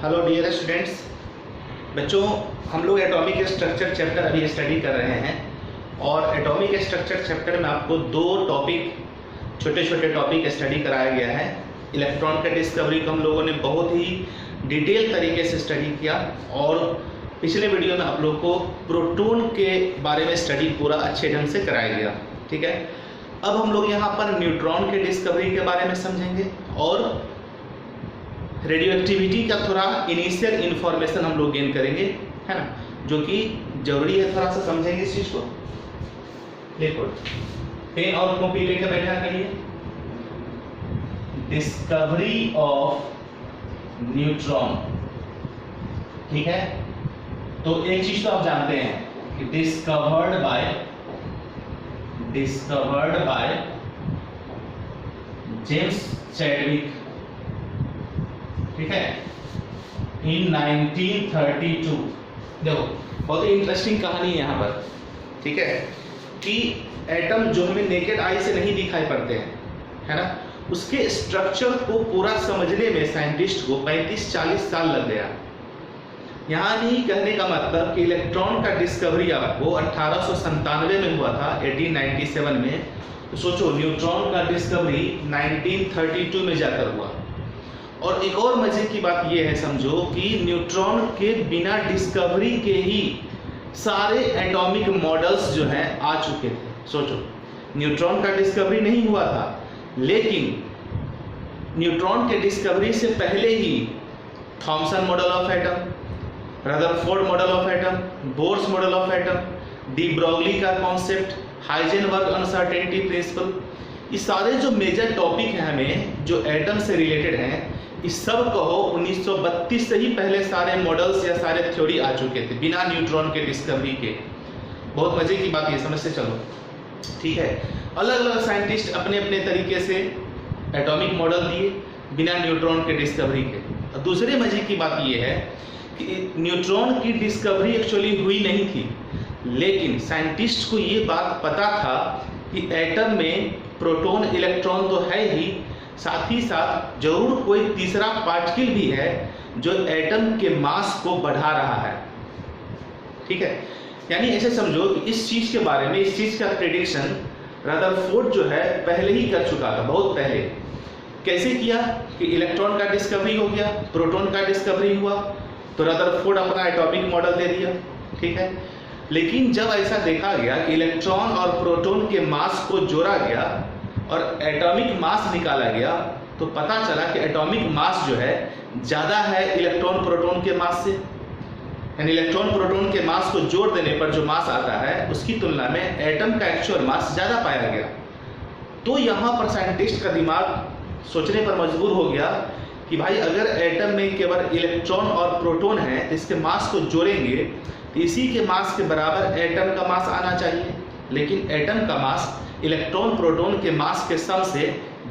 Hello dear students. बच्चों, हम लोग एटॉमिक स्ट्रक्चर चैप्टर अभी स्टडी कर रहे हैं और एटॉमिक स्ट्रक्चर चैप्टर में आपको दो टॉपिक, छोटे छोटे टॉपिक स्टडी कराया गया है। इलेक्ट्रॉन के डिस्कवरी को हम लोगों ने बहुत ही डिटेल तरीके से स्टडी किया और पिछले वीडियो में आप लोग को प्रोटॉन के बारे में स्टडी पूरा अच्छे ढंग से कराया गया। ठीक है, अब हम लोग यहाँ पर न्यूट्रॉन के डिस्कवरी के बारे में समझेंगे और रेडियो एक्टिविटी का थोड़ा इनिशियल इन्फॉर्मेशन हम लोग गेन करेंगे, है ना, जो कि जरूरी है। थोड़ा सा समझेंगे इस चीज को। देखो, पेन और कॉपी लेकर बैठा करिए। डिस्कवरी ऑफ न्यूट्रॉन, ठीक है। तो एक चीज तो आप जानते हैं कि डिस्कवर्ड बाय जेम्स चैडविक, ठीक है, इन 1932। देखो, बहुत ही इंटरेस्टिंग कहानी है यहाँ पर, ठीक है, कि एटम जो हमें नेकेड आई से नहीं दिखाई पड़ते हैं, है ना, उसके स्ट्रक्चर को पूरा समझने में साइंटिस्ट को 35-40 साल लग गया। यहाँ नहीं कहने का मतलब कि इलेक्ट्रॉन का डिस्कवरी आपको 1897 में हुआ था, 1897 में। तो सोचो, न्यूट्रॉन का डिस्कवरी 1932 में जाकर हुआ। और एक और मजे की बात यह है, समझो कि न्यूट्रॉन के बिना डिस्कवरी के ही सारे एटॉमिक मॉडल्स जो हैं आ चुके थे। सोचो, न्यूट्रॉन का डिस्कवरी नहीं हुआ था, लेकिन न्यूट्रॉन के डिस्कवरी से पहले ही Thomson model of atom, Rutherford model of atom, Bohr's model of atom, de Broglie का कॉन्सेप्ट, हाइजेनबर्ग अनसर्टेनिटी प्रिंसिपल, ये सारे जो मेजर टॉपिक हैं हमें जो एटम से रिलेटेड हैं, इस सब कहो 1932 से ही पहले सारे मॉडल्स या सारे थ्योरी आ चुके थे बिना न्यूट्रॉन के डिस्कवरी के। बहुत मजे की बात ये समझ से चलो, ठीक है। अलग अलग साइंटिस्ट अपने अपने तरीके से एटॉमिक मॉडल दिए बिना न्यूट्रॉन के डिस्कवरी के। दूसरे मजे की बात ये है कि न्यूट्रॉन की डिस्कवरी एक्चुअली हुई नहीं थी, लेकिन साइंटिस्ट को ये बात पता था कि एटम में प्रोटॉन इलेक्ट्रॉन तो है ही, साथ ही साथ जरूर कोई तीसरा पार्टिकल भी है जो एटम के मास को बढ़ा रहा है, ठीक है। यानी ऐसे समझो कि इस चीज के बारे में, इस चीज का प्रेडिक्शन रदरफोर्ड जो है पहले ही कर चुका था, बहुत पहले। कैसे किया कि इलेक्ट्रॉन का डिस्कवरी हो गया, प्रोटॉन का डिस्कवरी हुआ, तो रदरफोर्ड अपना एटॉमिक मॉडल दे दिया, ठीक है। लेकिन जब ऐसा देखा गया कि इलेक्ट्रॉन और प्रोटॉन के मास को जोड़ा गया और एटॉमिक मास निकाला गया, तो पता चला कि एटॉमिक मास जो है ज़्यादा है इलेक्ट्रॉन प्रोटॉन के मास से। यानी इलेक्ट्रॉन प्रोटॉन के मास को जोड़ देने पर जो मास आता है, उसकी तुलना में एटम का एक्चुअल मास ज़्यादा पाया गया। तो यहाँ पर साइंटिस्ट का दिमाग सोचने पर मजबूर हो गया कि भाई, अगर एटम में केवल इलेक्ट्रॉन और प्रोटॉन है तो इसके मास को जोड़ेंगे तो इसी के मास के बराबर एटम का मास आना चाहिए। लेकिन एटम का मास इलेक्ट्रॉन प्रोटॉन के मास के सम से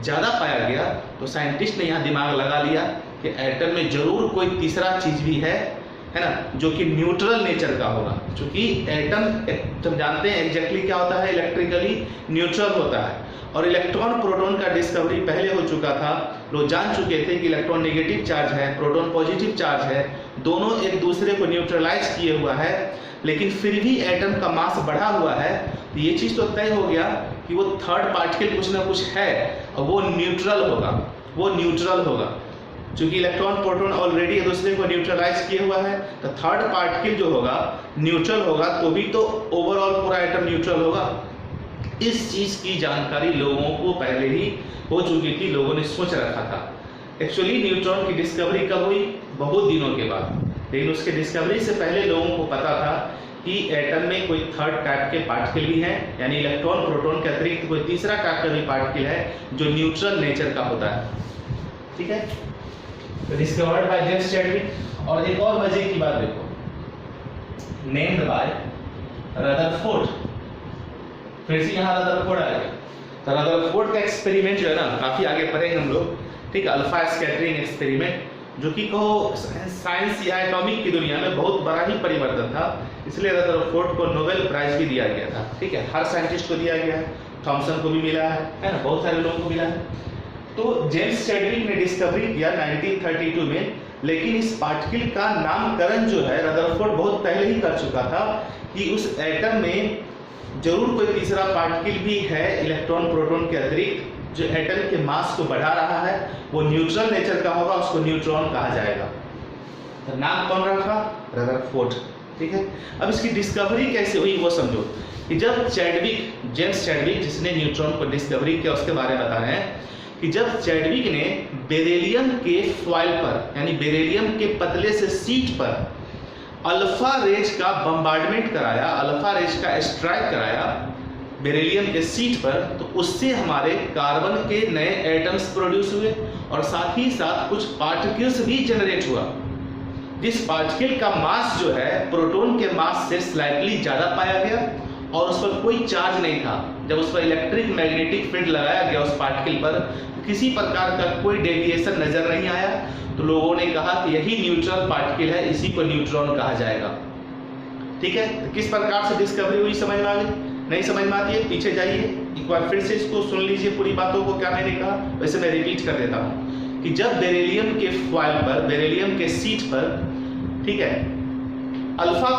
ज़्यादा पाया गया। तो साइंटिस्ट ने यहाँ दिमाग लगा लिया कि एटम में जरूर कोई तीसरा चीज़ भी है ना, जो कि न्यूट्रल नेचर का होगा। क्योंकि एटम हम जानते हैं एग्जैक्टली क्या होता है, इलेक्ट्रिकली न्यूट्रल होता है। और इलेक्ट्रॉन प्रोटॉन का डिस्कवरी पहले हो चुका था, लोग जान चुके थे कि इलेक्ट्रॉन नेगेटिव चार्ज है, प्रोटॉन पॉजिटिव चार्ज है, दोनों एक दूसरे को न्यूट्रलाइज किए हुआ है, लेकिन फिर भी एटम का मास बढ़ा हुआ है। तो ये चीज़ तो तय हो गया कि वो थर्ड पार्टिकल कुछ ना कुछ है और वो न्यूट्रल होगा। चूंकि इलेक्ट्रॉन प्रोटॉन ऑलरेडी एक दूसरे को न्यूट्रलाइज किए हुआ है, तो थर्ड पार्टिकल जो होगा न्यूट्रल होगा, तो भी तो ओवरऑल पूरा एटम न्यूट्रल होगा। इस चीज की जानकारी लोगों को पहले ही हो चुकी थी, लोगों ने सोच रखा था। एक्चुअली न्यूट्रॉन की डिस्कवरी कब हुई? बहुत दिनों के बाद। लेकिन उसके डिस्कवरी से पहले लोगों को पता था कि एटम में कोई थर्ड टाइप के पार्टिकल भी हैं, यानी इलेक्ट्रॉन प्रोटॉन के अतिरिक्त कोई तीसरा टाइप का भी पार्टिकल है जो न्यूट्रल नेचर का होता है, ठीक है। Discovered by James Chadwick. और एक और मजे की बात देखो, नेम्ड बाय रदरफोर्ड। फिर से यहाँ रदरफोर्ड आ गया। तो रदरफोर्ड का एक्सपेरिमेंट जो है ना, काफी आगे पढ़ेंगे हम लोग, ठीक है, अल्फा स्कैटरिंग एक्सपेरिमेंट, जो कि कहो साइंस या एटॉमिक की दुनिया में बहुत बड़ा ही परिवर्तन था। इसलिए रदरफोर्ड को नोबेल प्राइज भी दिया गया था, ठीक है। हर साइंटिस्ट को दिया गया है, थॉमसन को भी मिला है ना, बहुत सारे लोगों को मिला है। तो जेम्स चैडविक ने डिस्कवरी किया 1932 में, लेकिन इस पार्टिकल का नामकरण जो है रदरफोर्ड बहुत पहले ही कर चुका था कि उस एटम में जरूर कोई तीसरा पार्टिकल भी है इलेक्ट्रॉन प्रोटॉन के अतिरिक्त जो एटम के मास को बढ़ा रहा है, वो न्यूट्रल नेचर का होगा, उसको न्यूट्रॉन कहा जाएगा। तो नाम कौन रखा? रदरफोर्ड। ठीक है, अब इसकी डिस्कवरी कैसे हुई वो समझो कि जब चैडविक, जेम्स चैडविक जिसने न्यूट्रॉन को डिस्कवरी किया उसके बारे में बता रहे हैं कि जब चैडविक ने बेरिलियम के फॉइल पर यानी बेरिलियम के पतले से शीट पर अल्फा रेज का बम्बार्डमेंट कराया, अल्फा रेज का स्ट्राइक कराया बेरिलियम के शीट पर, तो उससे हमारे कार्बन के नए एटम्स प्रोड्यूस हुए और साथ ही साथ कुछ पार्टिकल्स भी जनरेट हुआ, जिस पार्टिकल का मास जो है प्रोटॉन के मास से स्लाइटली ज़्यादा पाया गया और उस पर कोई चार्ज नहीं था। जब उस पर इलेक्ट्रिक मैग्नेटिक फील्ड लगाया गया उस पार्टिकल पर, किसी प्रकार का कोई डेविएशन नजर नहीं आया, तो लोगों ने कहा कि यही न्यूट्रल पार्टिकल है, इसी को न्यूट्रॉन कहा जाएगा। ठीक है, तो किस प्रकार से डिस्कवरी हुई समझ में आ गई? नहीं समझ में आती है पीछे जाइए, एक बार फिर से इसको सुन लीजिए पूरी बातों को, क्या मैंने कहा वैसे मैं रिपीट कर देता हूँ कि जब बेरिलियम के फॉइल पर, बेरिलियम के शीट पर, ठीक है, अल्फा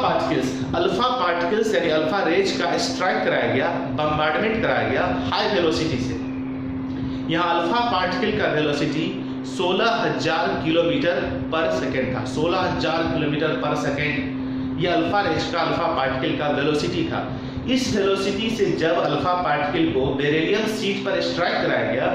पार्टिकल्स यानी अल्फा रेज का स्ट्राइक कराया गया, बम्बार्डमेंट कराया गया हाई वेलोसिटी से। यहाँ अल्फा पार्टिकल का वेलोसिटी 16,000 किलोमीटर पर सेकेंड था, 16,000 किलोमीटर पर सेकेंड ये अल्फा रेज का, अल्फा पार्टिकल का वेलोसिटी था। इस वेलोसिटी से जब अल्फा पार्टिकल को बेरिलियम शीट पर स्ट्राइक कराया गया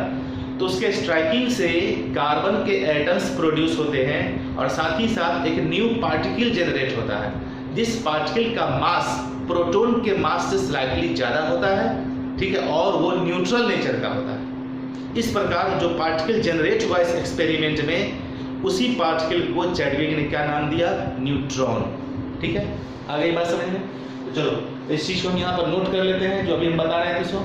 तो उसके स्ट्राइकिंग से कार्बन के एटम्स प्रोड्यूस होते हैं और साथ ही साथ एक न्यू पार्टिकल जनरेट होता है, जिस पार्टिकल का मास प्रोटॉन के मास से स्लाइटली ज़्यादा होता है। ठीक है, और वो न्यूट्रल नेचर का होता है। इस प्रकार जो पार्टिकल जनरेट हुआ इस एक्सपेरिमेंट में, उसी पार्टिकल को चैडविक ने क्या नाम दिया? न्यूट्रॉन। ठीक है, आ गई बात समझ में? तो चलो इस चीज को हम यहाँ पर नोट कर लेते हैं जो अभी हम बता रहे थे इसको।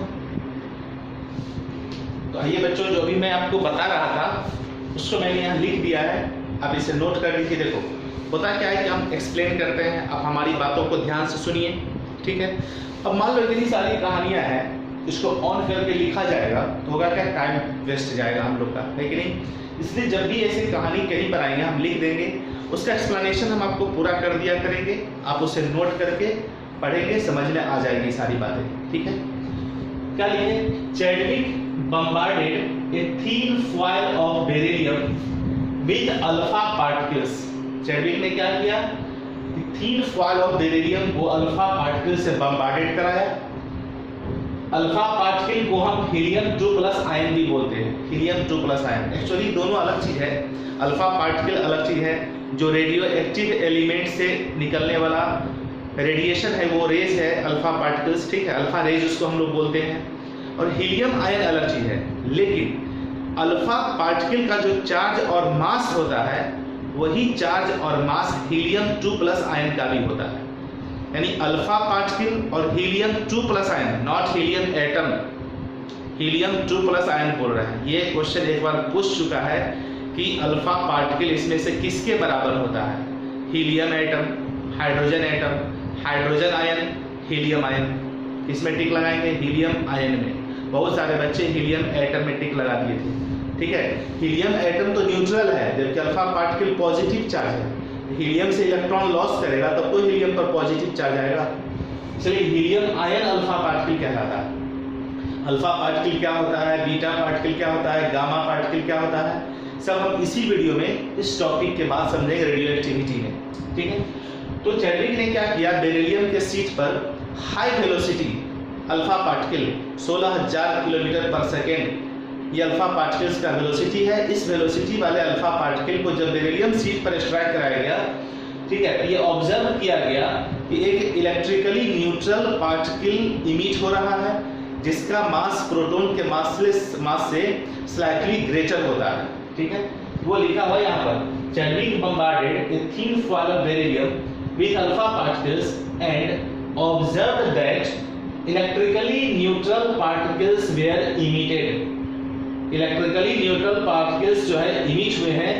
तो आइए बच्चों, जो अभी मैं आपको बता रहा था उसको मैंने यहाँ लिख दिया है, आप इसे नोट कर लीजिए। देखो होता क्या है कि हम एक्सप्लेन करते हैं, आप हमारी बातों को ध्यान से सुनिए। ठीक है, अब मान लो इतनी सारी कहानियाँ हैं, इसको ऑन करके लिखा जाएगा तो होगा क्या? टाइम वेस्ट जाएगा हम लोग का, है कि नहीं? इसलिए जब भी ऐसी कहानी कहीं पर आएंगे हम लिख देंगे, उसका एक्सप्लेनेशन हम आपको पूरा कर दिया करेंगे, आप उसे नोट करके पढ़ेंगे, समझ में आ जाएगी सारी बातें। ठीक है, क्या लिखे? Chadwick bombarded a thin foil of beryllium with alpha particles। Chadwick ने क्या किया? थीन फॉइल ऑफ बेरिलियम को अल्फा पार्टिकल से बम्बार्डेड कराया। अल्फा पार्टिकल को हम हीलियम 2+ आयन भी बोलते हैं, हीलियम 2+ आयन। एक्चुअली दोनों अलग चीज है, अल्फा पार्टिकल अलग चीज है, जो रेडियो एक्टिव एलिमेंट से निकलने वाला रेडिएशन है वो रेज है अल्फा पार्टिकल्स। ठीक है, अल्फा रेज उसको हम लोग बोलते हैं, और हीलियम आयन अलग चीज है। लेकिन अल्फा पार्टिकल का जो चार्ज और मास होता है वही चार्ज और मास हीलियम 2+ आयन का भी होता है। यानी अल्फा पार्टिकल और helium 2+ ion, not helium atom, helium 2+ ion बोल रहे हैं। ये क्वेश्चन एक बार पूछ चुका है कि अल्फा पार्टिकल इसमें से किसके बराबर होता है? Helium atom, hydrogen atom, hydrogen ion, helium ion. किसमें टिक लगाएंगे? हीलियम आयन में। बहुत सारे बच्चे हीलियम एटम में टिक लगा दिए थे। ठीक है, हीलियम एटम तो न्यूट्रल है, जबकि अल्फा पार्टिकल पॉजिटिव चार्ज है। हीलियम से इलेक्ट्रॉन लॉस करेगा तब तो हीलियम पर पॉजिटिव चार्ज आएगा। इसलिए हीलियम आयन अल्फा पार्टिकल कहलाता है। अल्फा पार्टिकल क्या होता है, बीटा पार्टिकल क्या होता है, गामा पार्टिकल क्या होता है, सब हम इसी वीडियो में इस टॉपिक के बाद समझेंगे रेडियो एक्टिविटी में। ठीक है, तो चैडविक ने क्या किया? बेरिलियम के शीट पर high velocity alpha particle 16,000 kilometre पर सेकेंड, ये अल्फा पार्टिकल्स का वेलोसिटी है। इस वेलोसिटी वाले अल्फा पार्टिकल को जब बेरिलियम शीट पर स्ट्राइक कराया गया, ठीक है, ये ऑब्जर्व किया गया कि एक इलेक्ट्रिकली न्यूट्रल पार्टिकल इमिट हो रहा है जिसका मास प्रोटॉन के मास से स्लाइटली ग्रेटर होता है। ठीक है, वो लिखा हुआ यहाँ पर, Chadwick bombarded a thin foil of beryllium with alpha particles and observed that electrically neutral particles were emitted. Electrically neutral particles जो है इमिट हुए हैं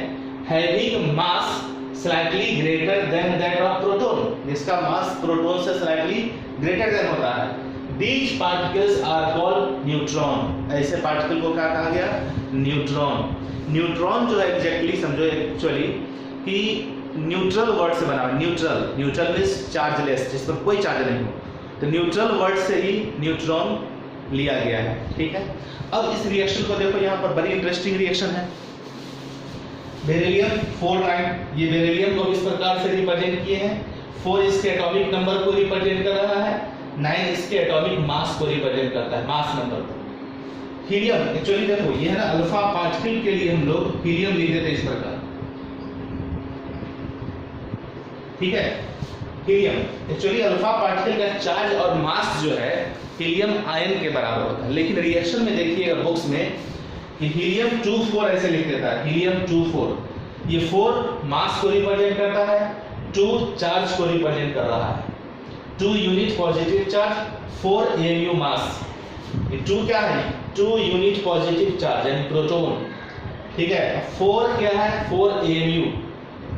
having mass slightly greater than that of proton, जिसका मास प्रोटॉन से slightly greater than होता है। These particles are called neutron. ऐसे particle को क्या कहा गया? न्यूट्रॉन. न्यूट्रॉन जो है एग्जैक्टली समझो एक्चुअली कि न्यूट्रल वर्ड से बना है. न्यूट्रल, न्यूट्रल मींस चार्जलेस, जिस पर कोई चार्ज नहीं हो. तो न्यूट्रल वर्ड से ही न्यूट्रॉन लिया गया है. ठीक है. अब इस रिएक्शन को देखो, यहाँ पर बड़ी इंटरेस्टिंग रिएक्शन है. बेरिलियम 4 टाइम, ये बेरिलियम को इस प्रकार से रिप्रेजेंट किए हैं. 4 इसके एटॉमिक नंबर को रिप्रेजेंट कर रहा है, 9 इसके एटॉमिक मास को रिप्रेजेंट करता है, मास नंबर को. हीलियम एक्चुअली देखो ये है ना, अल्फा पार्टिकल के लिए हम लोग हीलियम लिख देते हैं इस प्रकार. ठीक है. हीलियम एक्चुअली अल्फा पार्टिकल का चार्ज और मास जो है हीलियम आयन के बराबर होता है. लेकिन रिएक्शन में देखिएगा बुक्स में कि हीलियम 24 ऐसे लिख देता है. हीलियम 24, ये 4 मास को रिप्रेजेंट करता है, 2 चार्ज को रिप्रेजेंट कर रहा है. 2 यूनिट पॉजिटिव चार्ज, 4 AMU मास. ये 2 क्या है? 2 यूनिट पॉजिटिव चार्ज यानी प्रोटॉन. ठीक है. 4 क्या है? 4 AMU.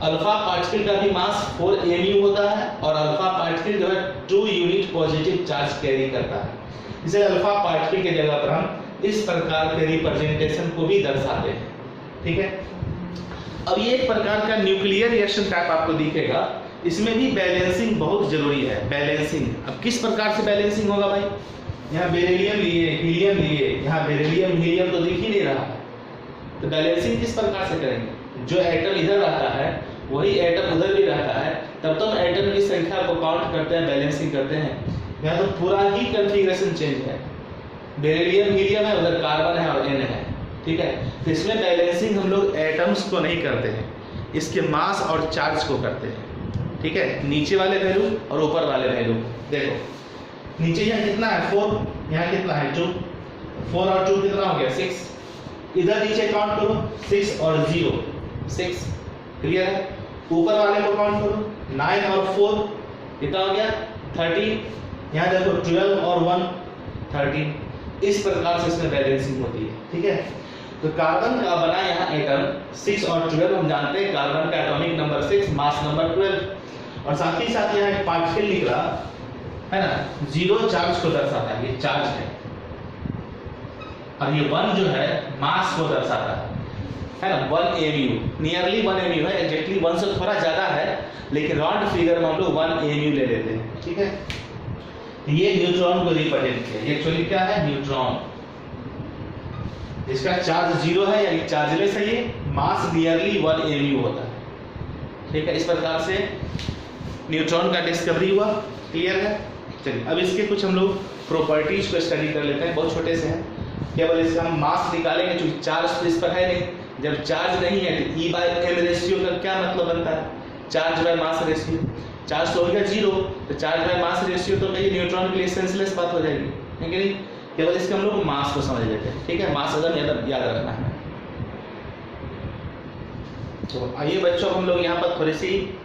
अल्फा पार्टिकल का भी मास 4 AMU होता है और अल्फा पार्टिकल जो है 2 यूनिट पॉजिटिव चार्ज कैरी करता है. इसे अल्फा पार्टिकल के जगह पर हम इस प्रकार के रिप्रेजेंटेशन को भी दर्शाते हैं. ठीक है. अब ये एक प्रकार का न्यूक्लियर रिएक्शन टाइप आपको दिखेगा. इसमें भी बैलेंसिंग बहुत जरूरी है. बैलेंसिंग, अब किस प्रकार से बैलेंसिंग होगा भाई? यहाँ बेरिलियम लिए, हीलियम लिए, यहाँ बेरिलियम हीलियम तो दिख ही नहीं रहा है. तो बैलेंसिंग किस प्रकार से करेंगे? जो एटम इधर रहता है वही एटम उधर भी रहता है, तब तो हम एटम की संख्या को काउंट करते हैं, बैलेंसिंग करते हैं. यहाँ तो पूरा ही कन्फिगरेशन चेंज है. बेरिलियम हीलियम है, उधर कार्बन है और N है. ठीक है. तो इसमें बैलेंसिंग हम लोग एटम्स को नहीं करते हैं, इसके मास और चार्ज को करते हैं. ठीक है. नीचे वाले वैल्यू और ऊपर वाले वैल्यू देखो. नीचे यहाँ कितना है? 4, यहाँ कितना है? 2. 4 और 2 कितना हो गया? 6. इधर नीचे काउंट करो, 6 और 0 6. क्लियर है. ऊपर वाले को काउंट करो, 9 और 4 कितना हो गया? 13. यहाँ देखो 12 और 1 13. इस प्रकार से इसमें बैलेंसिंग होती है. ठीक है. तो कार्बन का बना यहाँ एटम 6 और 12, हम जानते हैं कार्बन का एटॉमिक नंबर 6, मास नंबर 12. और साथ ही साथ यहाँ एक पार्टिकल निकला है ना, 0 चार्ज को दर्शाता है. ये चार्ज है और ये 1 जो है मास को दर्शाता है ना. 1 AMU, नियरली 1 AMU है. एग्जैक्टली 1 से थोड़ा ज्यादा है, लेकिन राउंड फिगर में हम लोग 1 AMU ले लेते हैं. ठीक है. ये न्यूट्रॉन को रिप्रेजेंट किया. ये एक्चुअली क्या है? न्यूट्रॉन. इसका चार्ज 0 है यानी चार्जलेस है. ये मास नियरली 1 AMU होता है. ठीक है. इस प्रकार से न्यूट्रॉन का डिस्कवरी हुआ. क्लियर है. चलिए अब इसके कुछ हम लोग प्रॉपर्टीज को स्टडी कर लेते हैं. बहुत छोटे से हैं, केवल इसका हम मास निकालेंगे क्योंकि चार्ज तो इस पर है नहीं. जब चार्ज नहीं है तो E/m रेशियो का क्या मतलब बनता है? Charge by mass ratio. Charge तो हो गया 0, तो चार्ज बाय मास रेशियो तो ये न्यूट्रॉन के लिए सेंसलेस बात हो जाएगी, है कि नहीं. केवल इसके हम लोग मास को समझ लेते हैं. ठीक है. मास अदम याद रखना है. तो आइए बच्चों, हम लोग यहाँ पर थोड़ी सी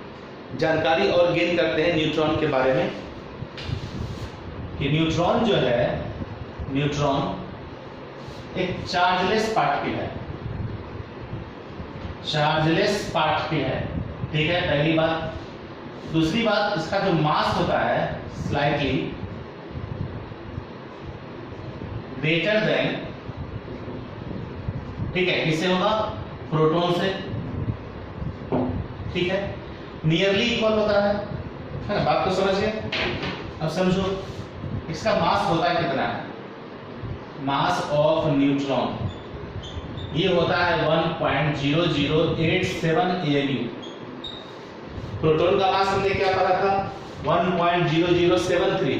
जानकारी और गेन करते हैं न्यूट्रॉन के बारे में. कि न्यूट्रॉन जो है, न्यूट्रॉन एक चार्जलेस पार्टिकल है. चार्जलेस पार्टिकल है. ठीक है. पहली बात. दूसरी बात, इसका जो मास होता है स्लाइटली ग्रेटर देन, ठीक है, किससे होगा? प्रोटॉन से. ठीक है. नियरली इक्वल होता है ना. बात तो समझ गए. अब समझो इसका मास होता है कितना है? मास ऑफ न्यूट्रॉन ये होता है 1.0087 AMU. प्रोटॉन का मास हमने क्या पढ़ा था? 1.0073.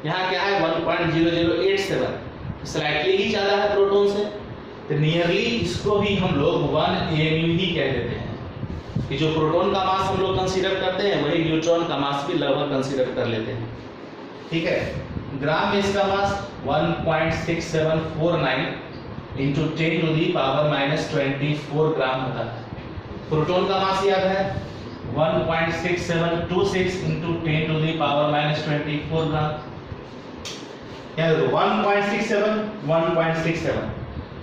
यहाँ क्या है? 1.0087. स्लाइटली ही ज्यादा है प्रोटॉन से. तो नियरली इसको भी हम लोग 1 AMU ही कह देते हैं. कि जो प्रोटॉन का मास हम लोग कंसीडर करते हैं वही न्यूट्रॉन का मास भी लगभग कंसीडर कर लेते हैं. ठीक है. ग्राम में इसका मास 1.6749 इंटू 10 टू दी पावर -24 ग्राम होता है. प्रोटॉन का मास याद है 1.6726 इंटू 10 टू दी पावर -24 ग्राम. याद रखो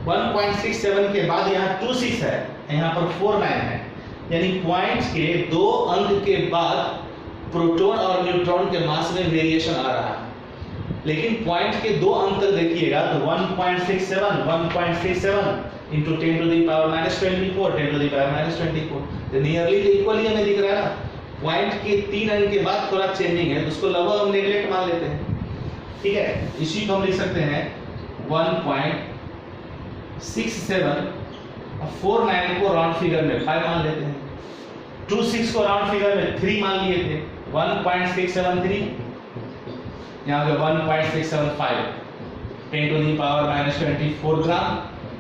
1.67 के बाद यहाँ 26 है, यहाँ पर 49 है. यानी पॉइंट्स के 2 अंक के बाद प्रोटॉन और न्यूट्रॉन के मास में वेरिएशन आ रहा है. लेकिन पॉइंट के 2 अंक तक देखिएगा तो 1.67 into 10 to the power minus 24 10 to the power minus 24, तो नियरली इक्वल ही हमें दिख रहा है ना। पॉइंट के 3 अंक के बाद थोड़ा चेंजिंग है तो उसको लगभग हम नेगलेक्ट मान लेते हैं, ठीक है। इसी को हम लिख सकते हैं 1.67 और 49 को राउंड फिगर में 5 मान लेते हैं, 26 को राउंड फिगर में 3 मान लिए थे, 1.673, यहाँ पे 1.675 10 to the power minus 24 ग्राम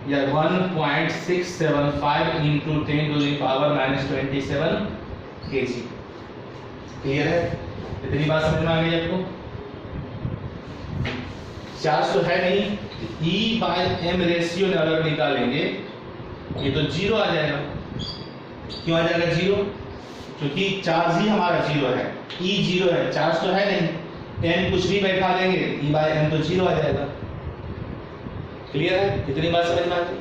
या 1.675 into 10 to the power minus 27 kg। Clear है? इतनी बात समझ में आ गई आपको? चार्ज तो है नहीं, E by M रेशियो में अगर निकालेंगे ये तो 0 आ जाएगा। क्यों आ जाएगा 0? क्योंकि चार्ज ही हमारा 0 है, E 0 है, चार्ज तो है नहीं, M कुछ भी बैठा देंगे E by M तो 0 आ जाएगा। क्लियर है? इतनी बात समझ में आ गई?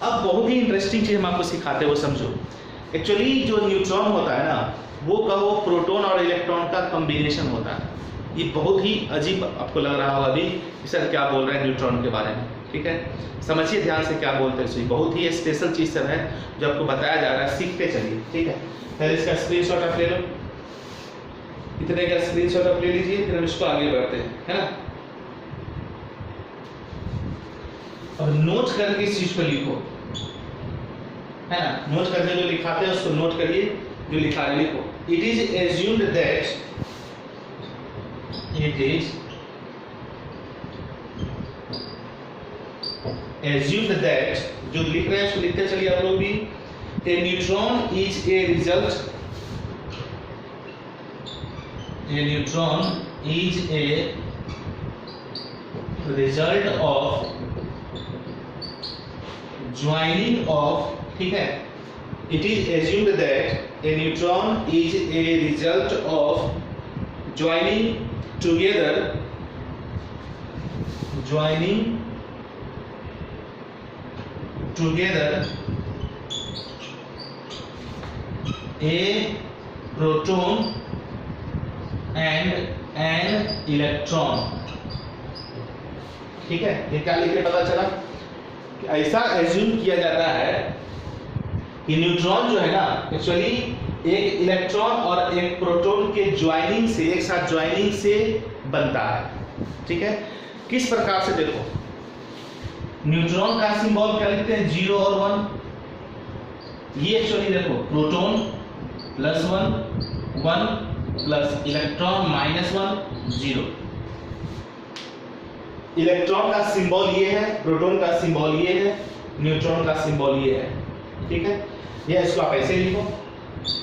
अब बहुत ही इंटरेस्टिंग चीज हम आपको सिखाते हैं, वो समझो। एक्चुअली जो न्यूट्रॉन होता है ना, वो कहो प्रोटॉन और इलेक्ट्रॉन का कॉम्बिनेशन होता है। ये बहुत ही अजीब आपको लग रहा होगा अभी कि सर क्या बोल रहे हैं न्यूट्रॉन के बारे में, ठीक है। समझिए ध्यान से क्या बोलते हैं, बहुत ही स्पेशल चीज सब है जो आपको बताया जा रहा है, सीखते चलिए, ठीक है। पहले इसका स्क्रीनशॉट आप ले लो, इतने का स्क्रीनशॉट आप ले लीजिए, फिर हम इसको आगे बढ़ते हैं, है ना। अब नोट करके इस चीज को लिखो, है ना। नोट करने जो लिखाते हैं उसको नोट करिए, जो लिखा है लिखो। इट इज एज्यूम्ड दैट जो लिख रहे हैं उसको लिखते चलिए आप लोग भी। A neutron is a result of joining of, ठीक है। It is assumed that a neutron is a result of joining together a proton and an electron, ठीक है। ये क्या लिखे पता चला कि ऐसा एज्यूम किया जाता है कि न्यूट्रॉन जो है ना एक्चुअली एक इलेक्ट्रॉन और एक प्रोटॉन के ज्वाइनिंग से, एक साथ ज्वाइनिंग से बनता है, ठीक है। किस प्रकार से देखो, न्यूट्रॉन का सिंबल क्या लिखते हैं 0 और 1। ये एक्चुअली देखो प्रोटॉन +1 1 प्लस इलेक्ट्रॉन -1 0। इलेक्ट्रॉन का सिंबल ये है, प्रोटॉन का सिंबल ये है, न्यूट्रॉन का सिंबल ये है, ठीक है। ये इसको आप ऐसे लिखो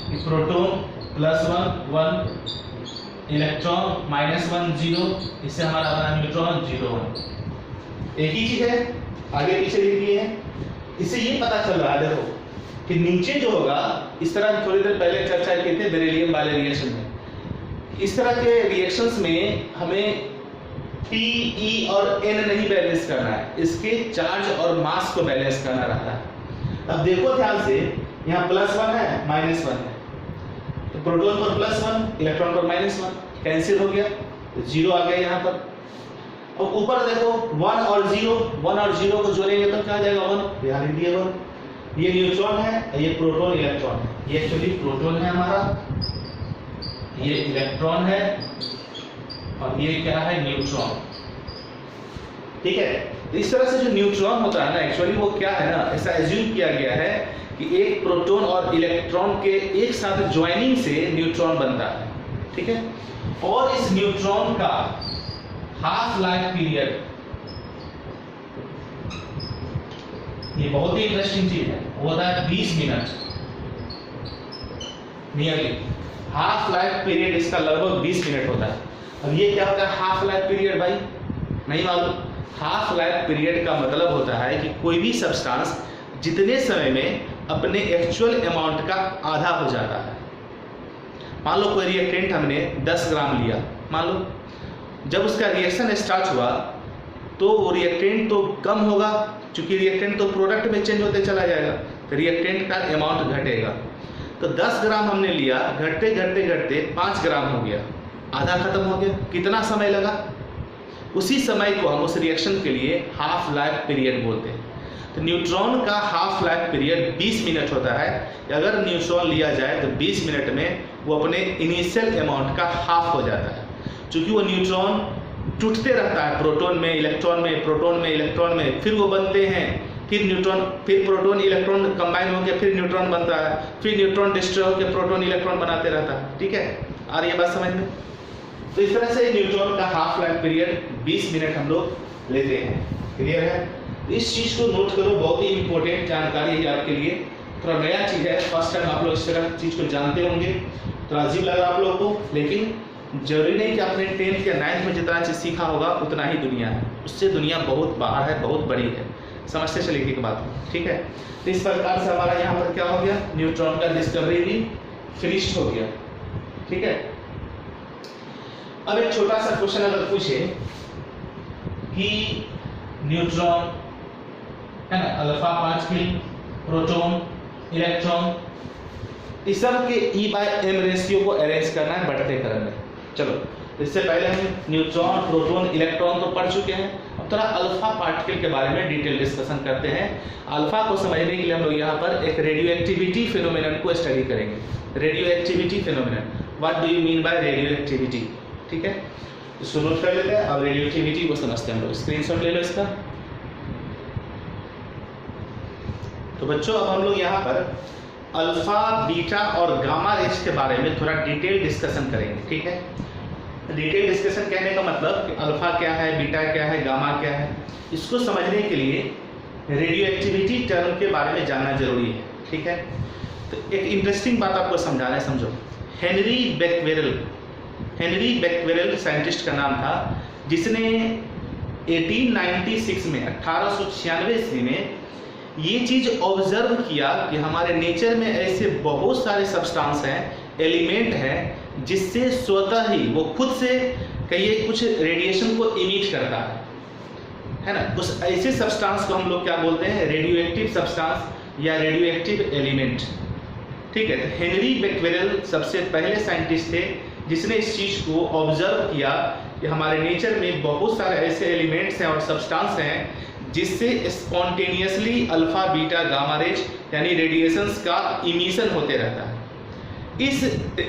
कि प्रोटॉन +1 1 इलेक्ट्रॉन -1 0, इससे हमारा बना न्यूट्रॉन 0 1। एक ही चीज है, आगे पीछे लिख दिए हैं। इससे ये पता चल रहा है देखो कि नीचे जो होगा, इस तरह थोड़ी देर पहले चर्चा की थी बेरिलियम वाले रिएक्शन में, इस तरह के रिएक्शंस में हमें P, E और N नहीं बैलेंस करना है, इसके चार्ज और मास को बैलेंस करना रहता है। अब देखो ध्यान से, यहाँ +1 है -1 है, तो प्रोटॉन पर +1 इलेक्ट्रॉन पर -1 कैंसिल हो गया, तो 0 आ गया यहाँ पर। और ऊपर देखो 1 और 0 को जोड़ेंगे तो क्या आ जाएगा 1, यहाँ लिख दिए 1। ये न्यूट्रॉन है, ये प्रोटॉन इलेक्ट्रॉन है, ये एक्चुअली प्रोटॉन है हमारा, ये इलेक्ट्रॉन है और ये क्या है न्यूट्रॉन, ठीक है। तो इस तरह से जो न्यूट्रॉन होता है ना एक्चुअली वो क्या है ना, ऐसा एज्यूम किया गया है कि एक प्रोटॉन और इलेक्ट्रॉन के एक साथ ज्वाइनिंग से न्यूट्रॉन बनता है, ठीक है। और इस न्यूट्रॉन का हाफ लाइफ पीरियड, ये बहुत ही इंटरेस्टिंग चीज है, वो होता है 20 minute nearly. Half life period इसका लगभग 20 मिनट होता है। अब ये क्या होता है हाफ लाइफ पीरियड भाई, नहीं मालूम। हाफ लाइफ पीरियड का मतलब होता है कि कोई भी सब्सटेंस जितने समय में अपने एक्चुअल अमाउंट का आधा हो जाता है। मान लो कोई रिएक्टेंट हमने 10 ग्राम लिया, मान लो जब उसका रिएक्शन स्टार्ट हुआ तो वो रिएक्टेंट तो कम होगा, क्योंकि रिएक्टेंट तो प्रोडक्ट में चेंज होते चला जाएगा, तो रिएक्टेंट का अमाउंट घटेगा। तो 10 ग्राम हमने लिया, घटते घटते घटते 5 ग्राम हो गया, आधा खत्म हो गया। कितना समय लगा? उसी समय को हम उस रिएक्शन के लिए हाफ लाइफ पीरियड बोलते हैं। तो न्यूट्रॉन का हाफ लाइफ पीरियड 20 मिनट होता है। अगर न्यूट्रॉन लिया जाए तो 20 मिनट में वो अपने इनिशियल अमाउंट का हाफ हो जाता है। चूँकि वो न्यूट्रॉन टूटते रहता है प्रोटॉन में, इलेक्ट्रॉन में, प्रोटॉन में, इलेक्ट्रॉन में, फिर वो बनते हैं, फिर न्यूट्रॉन, फिर प्रोटॉन इलेक्ट्रॉन कंबाइन होकर फिर न्यूट्रॉन बनता है, फिर न्यूट्रॉन डिस्ट्रॉय होकर प्रोटॉन इलेक्ट्रॉन बनाते रहता है। ठीक है, आ रही है बात समझ में? तो इस तरह से न्यूट्रॉन का हाफ लाइफ पीरियड 20 मिनट हम लोग लेते हैं। क्लियर है? इस चीज़ को नोट करो, बहुत ही इंपॉर्टेंट जानकारी है आपके लिए। थोड़ा नया चीज़ है, फर्स्ट टाइम आप लोग इस तरह चीज़ को जानते होंगे, थोड़ा अजीब लगा आप लोगों को, लेकिन जरूरी नहीं कि आपने 10th या 9th में जितना चीज़ सीखा होगा उतना ही दुनिया है। उससे दुनिया बहुत बाहर है, बहुत बड़ी है। समझते चलिए एक बात, ठीक है? तो इस प्रकार से हमारा यहाँ पर क्या हो गया, न्यूट्रॉन का डिस्कवरी भी फिनिश्ड हो गया। ठीक है, अब एक छोटा सा क्वेश्चन अगर पूछे कि न्यूट्रॉन है ना, अल्फा पार्टिकल, प्रोटॉन, इलेक्ट्रॉन, इस सब के E/m रेशियो को अरेंज करना है बढ़ते क्रम में। चलो, इससे पहले हम न्यूट्रॉन, प्रोटॉन, इलेक्ट्रॉन तो पढ़ चुके हैं। अब थोड़ा अल्फा पार्टिकल के बारे में डिटेल डिस्कशन करते हैं। अल्फा को समझने के लिए हम लोग यहाँ पर एक रेडियो एक्टिविटी फिनोमेनन को स्टडी करेंगे। Radio activity phenomenon, what do you mean by radio activity? ठीक है, इसको नोट कर लेते हैं। अब रेडियो एक्टिविटी को समझते हैं हम लोग। स्क्रीनशॉट ले लो इसका। तो बच्चों, अब हम लोग यहाँ पर अल्फा, बीटा और गामा रेज के बारे में थोड़ा डिटेल डिस्कशन करेंगे। ठीक है, डिटेल डिस्कशन कहने का मतलब कि अल्फा क्या है, बीटा क्या है, गामा क्या है, इसको समझने के लिए रेडियो एक्टिविटी टर्म के बारे में जानना जरूरी है। ठीक है, तो एक इंटरेस्टिंग बात आपको समझाना है, समझो। हेनरी बेक्वेरेल साइंटिस्ट का नाम था, जिसने 1896 में 1896 ईस्वी में ये चीज ऑब्जर्व किया कि हमारे नेचर में ऐसे बहुत सारे सब्सटेंस हैं, एलिमेंट हैं, जिससे स्वतः ही वो खुद से कहिए कुछ रेडिएशन को इमिट करता है ना। उस ऐसे सब्सटेंस को हम लोग क्या बोलते हैं, रेडियो एक्टिव सब्सटेंस या रेडियो एक्टिव एलिमेंट। ठीक है, तो हेनरी बेक्वेरेल सबसे पहले साइंटिस्ट थे जिसने इस चीज को ऑब्जर्व किया कि हमारे नेचर में बहुत सारे ऐसे एलिमेंट्स हैं और सब्सटेंस हैं जिससे spontaneously alpha, beta, gamma rays यानी रेडिएशंस का इमिशन होते रहता है। इस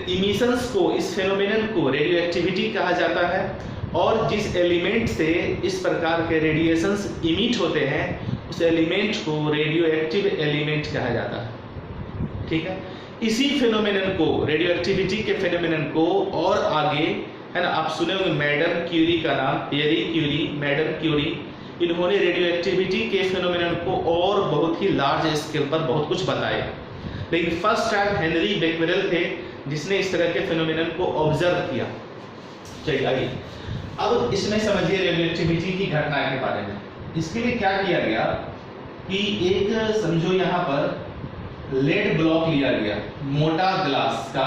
इमिशंस को, इस फेनोमेनन को रेडियो एक्टिविटी कहा जाता है। और जिस एलिमेंट से इस प्रकार के रेडिएशंस इमिट होते हैं उस एलिमेंट को रेडियो एक्टिव एलिमेंट कहा जाता है। ठीक है, इसी फेनोमेनन को, रेडियो एक्टिविटी के फेनोमेनन को और आगे है ना, आप सुने होंगे मैडम क्यूरी का नाम, पियरी क्यूरी, मैडम क्यूरी, इन्होंने रेडियो एक्टिविटी के फेनोमेनन को और बहुत ही लार्ज स्केल पर बहुत कुछ बताया। लेकिन फर्स्ट टाइम हेनरी बेक्वेरेल थे जिसने इस तरह के फेनोमेनन को ऑब्जर्व किया। चलिए आगे, अब इसमें समझिए रेडियो एक्टिविटी की घटना के बारे में। इसके लिए क्या किया गया कि एक समझो यहाँ पर लेड ब्लॉक लिया गया, मोटा ग्लास का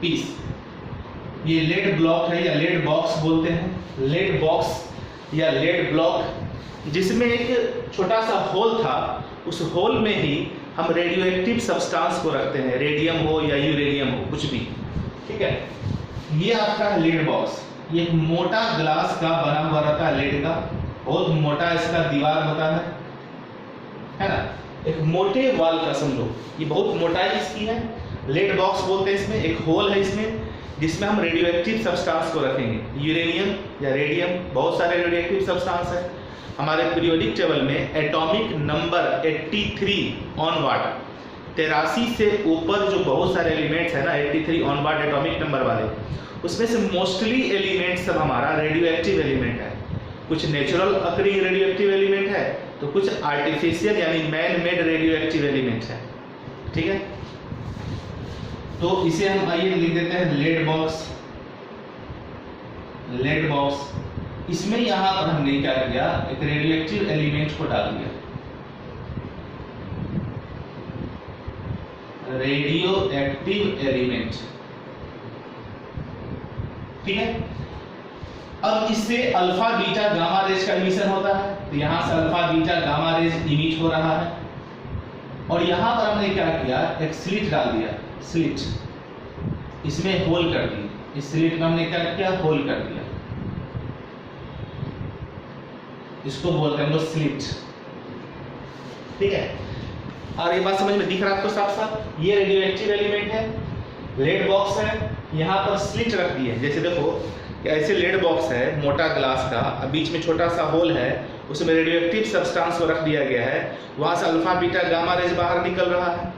पीस, ये लेड ब्लॉक है या लेड बॉक्स बोलते हैं, लेड बॉक्स या लेड ब्लॉक, जिसमें एक छोटा सा होल था। उस होल में ही हम रेडियो एक्टिव सब्सटेंस को रखते हैं, रेडियम हो या यूरेनियम हो, कुछ भी। ठीक है, ये आपका है लेड बॉक्स। ये एक मोटा ग्लास का बना हुआ रहता है, लेड का, बहुत मोटा इसका दीवार होता है ना, एक मोटे वाल का समझो, ये बहुत मोटाई इसकी है, लेड बॉक्स बोलते हैं। इसमें एक होल है इसमें, जिसमें हम रेडियो एक्टिव सब्सटेंस को रखेंगे, यूरेनियम या रेडियम, बहुत सारे रेडियो एक्टिव सब्सटेंस है। हमारे पीरियोडिक टेबल में एटॉमिक नंबर 83 ऑनवर्ड, 83 से ऊपर जो बहुत सारे एलिमेंट्स है ना, 83 ऑनवर्ड एटॉमिक नंबर वाले, उसमें से मोस्टली एलिमेंट सब हमारा रेडियो एक्टिव एलिमेंट है। कुछ natural occurring radio active element है, तो कुछ आर्टिफिशियल यानी man made radio active element है। ठीक है, तो इसे हम आइए लिख देते हैं लेड बॉक्स। लेड बॉक्स, इसमें यहां पर हमने क्या किया, एक रेडियो एक्टिव एलिमेंट को डाल दिया, रेडियो एक्टिव एलिमेंट। ठीक है, अब इससे अल्फा, बीटा, गामा रेज का इमिशन होता है। तो यहां से alpha, beta, gamma rays emit हो रहा है। और यहां पर हमने क्या किया, एक स्लिट डाल दिया, स्लिट, इसमें होल कर दी। इस स्लिट में हमने क्या किया, होल कर दिया। इसको बोलते हैं हम लोग स्लिट, ठीक है। और ये बात समझ में दिख रहा है आपको साफ साफ, ये रेडियो एक्टिव एलिमेंट है, लेड बॉक्स है, यहाँ पर स्लिट रख दी है। जैसे देखो कि ऐसे लेड बॉक्स है मोटा ग्लास का, बीच में छोटा सा होल है, उसमें रेडियो एक्टिव सब्सटेंस को रख दिया गया है, वहाँ से अल्फा बीटा गामा रेज बाहर निकल रहा है।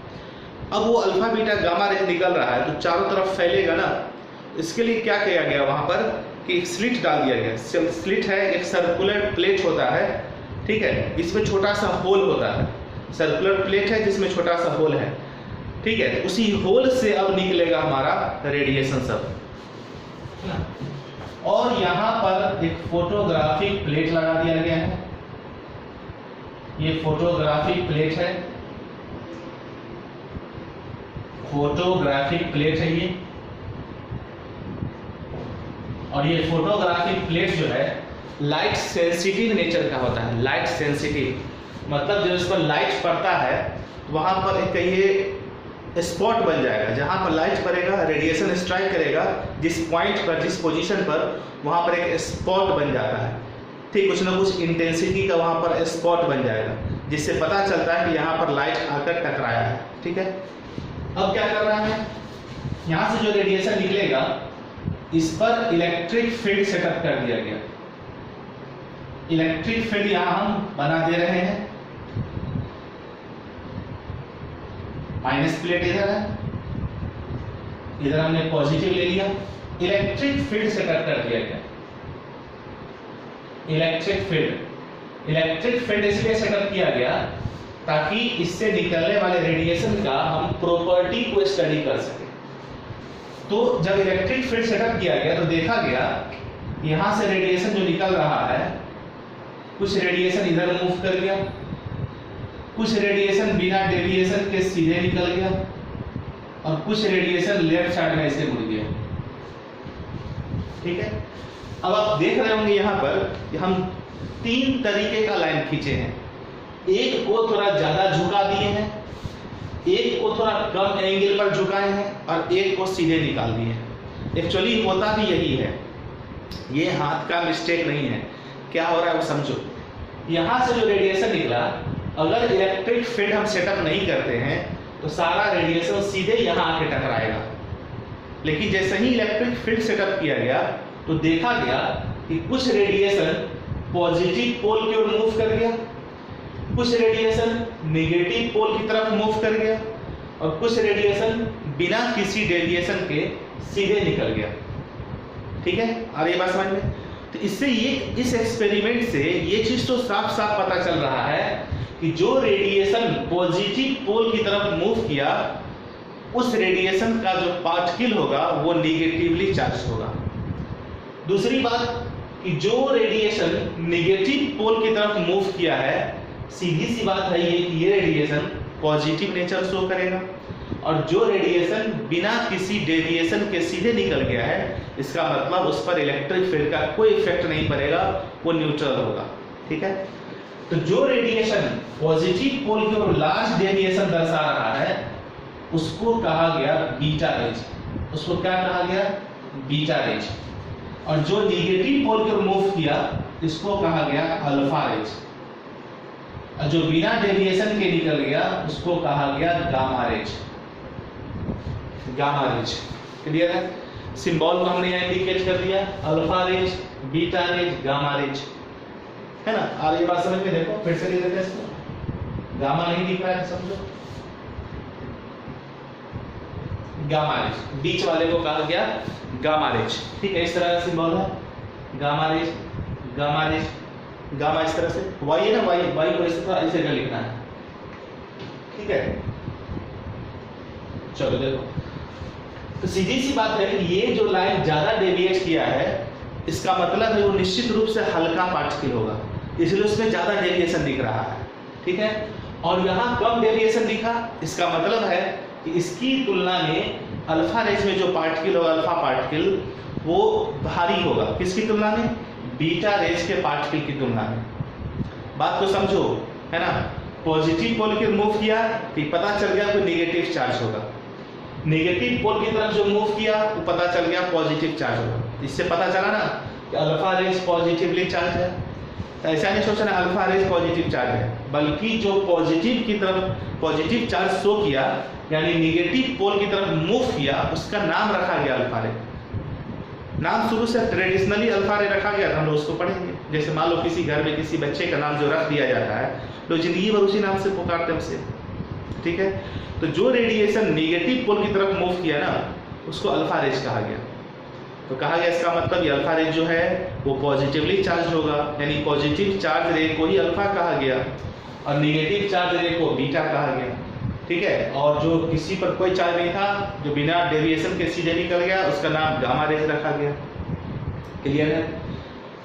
अब वो अल्फा बीटा गामा रेज निकल रहा है तो चारों तरफ फैलेगा ना, इसके लिए क्या किया गया वहाँ पर कि एक स्लिट डाल दिया गया। स्लिट है, एक सर्कुलर प्लेट होता है, ठीक है, इसमें छोटा सा होल होता है, सर्कुलर प्लेट है जिसमें छोटा सा होल है, ठीक है। उसी होल से अब निकलेगा हमारा रेडिएशन सब, है ना। और यहाँ पर एक फोटोग्राफिक प्लेट लगा दिया गया है, ये फोटोग्राफिक प्लेट है, फोटोग्राफिक प्लेट है ये। और ये फोटोग्राफिक प्लेट जो है लाइट सेंसिटिव नेचर का होता है। लाइट सेंसिटिव मतलब जब इस पर लाइट पड़ता है वहां पर एक ये स्पॉट बन जाएगा, जहां पर लाइट पड़ेगा रेडिएशन स्ट्राइक करेगा, जिस पॉइंट पर जिस पोजीशन पर वहां पर एक स्पॉट बन जाता है, ठीक, कुछ ना कुछ इंटेंसिटी का वहां पर स्पॉट बन जाएगा, जिससे पता चलता है कि यहाँ पर लाइट आकर टकराया है, ठीक है। अब क्या कर रहा है, यहाँ से जो रेडिएशन निकलेगा इस पर इलेक्ट्रिक फील्ड सेटअप कर दिया गया। इलेक्ट्रिक फील्ड यहां हम बना दे रहे हैं, माइनस प्लेट इधर है, इधर हमने पॉजिटिव ले लिया, इलेक्ट्रिक फील्ड सेटअप कर दिया गया। इलेक्ट्रिक फील्ड इसलिए सेटअप किया गया ताकि इससे निकलने वाले रेडिएशन का हम प्रॉपर्टी को स्टडी कर सके। तो जब इलेक्ट्रिक फील्ड सेटअप किया गया तो देखा गया यहां से रेडिएशन जो निकल रहा है, कुछ रेडिएशन इधर मूव कर गया, कुछ रेडिएशन बिना डेविएशन के सीधे निकल गया, और कुछ रेडिएशन लेफ्ट साइड में ऐसे मुड़ गया, ठीक है। अब आप देख रहे होंगे यहाँ पर कि हम 3 तरीके का लाइन खींचे हैं। एक को थोड़ा ज्यादा झुका दिए हैं, एक को थोड़ा कम एंगल पर झुकाए हैं, और एक को सीधे निकाल दिए हैं। एक्चुअली होता भी यही है, ये हाथ का मिस्टेक नहीं है। क्या हो रहा है वो समझो। यहां से जो रेडिएशन निकला, अगर इलेक्ट्रिक फील्ड हम सेटअप नहीं करते हैं तो सारा रेडिएशन सीधे यहां आके टकराएगा। लेकिन जैसे ही इलेक्ट्रिक फील्ड सेटअप किया गया तो देखा गया कि कुछ रेडिएशन पॉजिटिव पोल की ओर मूव कर गया, कुछ रेडिएशन नेगेटिव पोल की तरफ मूव कर गया, और कुछ रेडिएशन बिना किसी डेविएशन के सीधे निकल गया, ठीक है। और ये बात समझ में, तो इससे ये इस एक्सपेरिमेंट से ये चीज तो साफ साफ पता चल रहा है कि जो रेडिएशन पॉजिटिव पोल की तरफ मूव किया, उस रेडिएशन का जो पार्टिकल होगा वो नेगेटिवली चार्ज होगा। दूसरी बात कि जो रेडिएशन नेगेटिव पोल की तरफ मूव किया है, सीधी सी बात है ये कि ये रेडिएशन पॉजिटिव नेचर शो करेगा, और जो रेडिएशन बिना किसी डेविएशन के सीधे निकल गया है, इसका मतलब उस पर इलेक्ट्रिक फील्ड का कोई इफेक्ट नहीं पड़ेगा, वो न्यूट्रल होगा, ठीक है। तो जो रेडिएशन पॉजिटिव पोल की ओर लार्ज डेविएशन दर्शा रहा है उसको कहा गया बीटा रेज। उसको क्या कहा गया, बीटा रेज। और जो नेगेटिव पोल की ओर मूव किया इसको कहा गया अल्फा रेज, और जो बिना डेविएशन के निकल गया उसको कहा गया gamma rays. Gamma rays clear है। सिंबल को हमने यहाँ इंडिकेट कर दिया, alpha rays, beta rays, gamma rays, है ना। और ये बात समझ में देखो, फिर से लिख देते हैं इसको। गामा नहीं दिख रहा है समझो, गामा रेज, बीच वाले को कहा गया गामा रेज, ठीक है। इस तरह का सिंबल है, gamma rays, gamma rays, gamma इस तरह से, वाई है ना, वाई वाई को इस तरह ऐसे कर लिखना है, ठीक है। चलो देखो, तो सीधी सी बात है कि ये जो लाइन ज्यादा डेविएट किया है, इसका मतलब है वो निश्चित रूप से हल्का पार्टिकल होगा, इसलिए उसमें ज्यादा डेविएशन दिख रहा है, ठीक है। और यहाँ कम डेविएशन दिखा, इसका मतलब है कि इसकी तुलना में अल्फा रेंज में जो पार्टिकल होगा, अल्फा पार्टिकल, वो भारी होगा। किसकी तुलना में, बीटा रेंज के पार्टिकल की तुलना में। बात को समझो, है ना। पॉजिटिव पोल की मूव किया कि पता चल गया कोई नेगेटिव चार्ज होगा, नेगेटिव पोल की तरफ जो मूव किया वो पता चल गया पॉजिटिव चार्ज होगा। इससे पता चला ना कि अल्फा रेंज पॉजिटिवली चार्ज है, ऐसा नहीं सोचना अल्फा रेज पॉजिटिव चार्ज है, बल्कि जो पॉजिटिव की तरफ पॉजिटिव चार्ज शो किया यानी निगेटिव पोल की तरफ मूव किया उसका नाम रखा गया अल्फा रे। नाम शुरू से ट्रेडिशनली अल्फा रे रखा गया था, हम लोग उसको पढ़ेंगे। जैसे मान लो किसी घर में किसी बच्चे का नाम जो रख दिया जाता है तो जिंदगी भर उसी नाम से पुकारते हैं उसे, ठीक है। तो जो रेडिएशन निगेटिव पोल की तरफ मूव किया ना उसको अल्फा रेज कहा गया। तो कहा गया इसका मतलब ये अल्फा रेज जो है वो पॉजिटिवली चार्ज होगा, यानी पॉजिटिव चार्ज रे को ही अल्फा कहा गया और निगेटिव चार्ज रे को बीटा कहा गया, ठीक है। और जो किसी पर कोई चार्ज नहीं था, जो बिना डेविएशन के सीधे निकल गया, उसका नाम गामा रेज रखा गया। क्लियर है।